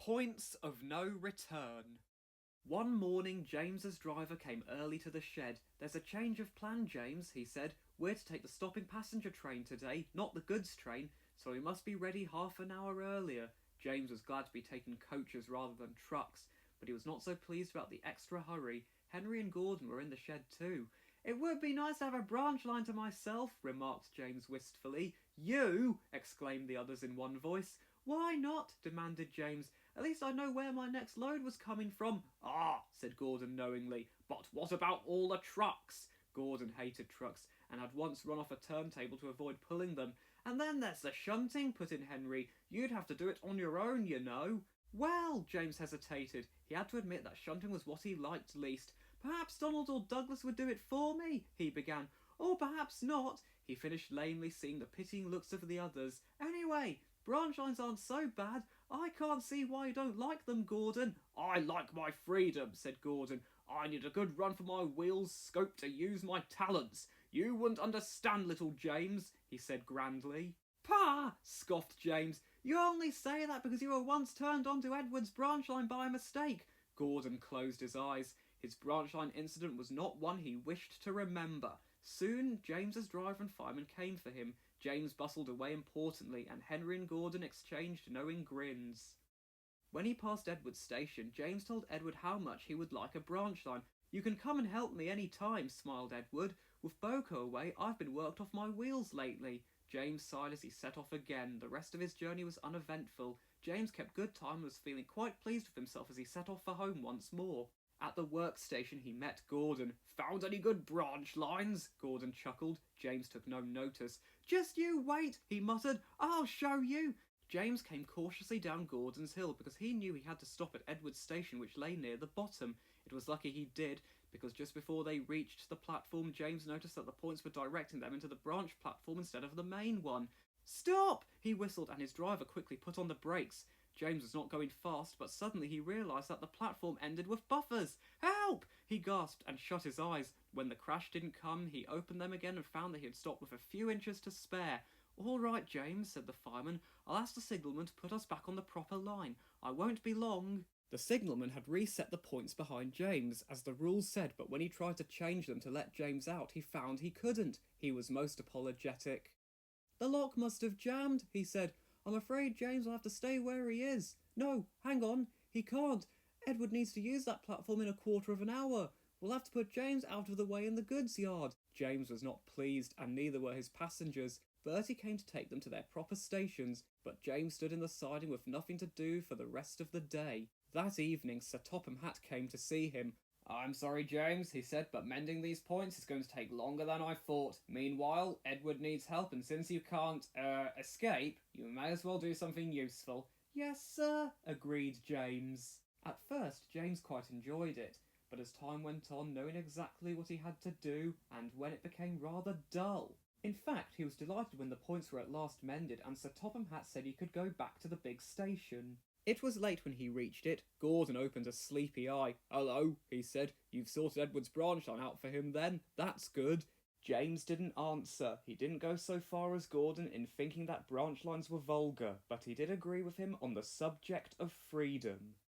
Points of no return. One morning, James's driver came early to the shed. "There's a change of plan, James," he said. "We're to take the stopping passenger train today, not the goods train, so we must be ready half an hour earlier." James was glad to be taking coaches rather than trucks, but he was not so pleased about the extra hurry. Henry and Gordon were in the shed too. "It would be nice to have a branch line to myself," remarked James wistfully. "You!" exclaimed the others in one voice. "Why not?" demanded James. "At least I know where my next load was coming from." "Ah," said Gordon knowingly, "but what about all the trucks?" Gordon hated trucks, and had once run off a turntable to avoid pulling them. "And then there's the shunting," put in Henry. "You'd have to do it on your own, you know." "Well," James hesitated. He had to admit that shunting was what he liked least. "Perhaps Donald or Douglas would do it for me," he began. "Or perhaps not," he finished lamely, seeing the pitying looks of the others. "Anyway, branch lines aren't so bad. I can't see why you don't like them, Gordon." "I like my freedom," said Gordon. "I need a good run for my wheels, scope to use my talents. You wouldn't understand, little James," he said grandly. "Pah!" scoffed James. "You only say that because you were once turned onto Edward's branch line by mistake." Gordon closed his eyes. His branch line incident was not one he wished to remember. Soon, James's driver and fireman came for him. James bustled away importantly, and Henry and Gordon exchanged knowing grins. When he passed Edward's station, James told Edward how much he would like a branch line. "You can come and help me any time," smiled Edward. "With Boko away, I've been worked off my wheels lately." James sighed as he set off again. The rest of his journey was uneventful. James kept good time and was feeling quite pleased with himself as he set off for home once more. At the workstation, he met Gordon. "Found any good branch lines?" Gordon chuckled. James took no notice. "Just you wait," he muttered. "I'll show you." James came cautiously down Gordon's Hill because he knew he had to stop at Edward's station, which lay near the bottom. It was lucky he did, because just before they reached the platform, James noticed that the points were directing them into the branch platform instead of the main one. "Stop!" he whistled, and his driver quickly put on the brakes. James was not going fast, but suddenly he realised that the platform ended with buffers. "Help!" he gasped and shut his eyes. When the crash didn't come, he opened them again and found that he had stopped with a few inches to spare. "All right, James," said the fireman. "I'll ask the signalman to put us back on the proper line. I won't be long." The signalman had reset the points behind James, as the rules said, but when he tried to change them to let James out, he found he couldn't. He was most apologetic. "The lock must have jammed," he said. "I'm afraid James will have to stay where he is." "No, hang on, he can't. Edward needs to use that platform in a quarter of an hour. We'll have to put James out of the way in the goods yard." James was not pleased, and neither were his passengers. Bertie came to take them to their proper stations, but James stood in the siding with nothing to do for the rest of the day. That evening, Sir Topham Hatt came to see him. "I'm sorry, James," he said, "but mending these points is going to take longer than I thought. Meanwhile, Edward needs help, and since you can't, escape, you may as well do something useful." "Yes, sir," agreed James. At first, James quite enjoyed it, but as time went on, knowing exactly what he had to do, and when it became rather dull. In fact, he was delighted when the points were at last mended, and Sir Topham Hatt said he could go back to the big station. It was late when he reached it. Gordon opened a sleepy eye. "Hello," he said. "You've sorted Edward's branch line out for him then? That's good." James didn't answer. He didn't go so far as Gordon in thinking that branch lines were vulgar, but he did agree with him on the subject of freedom.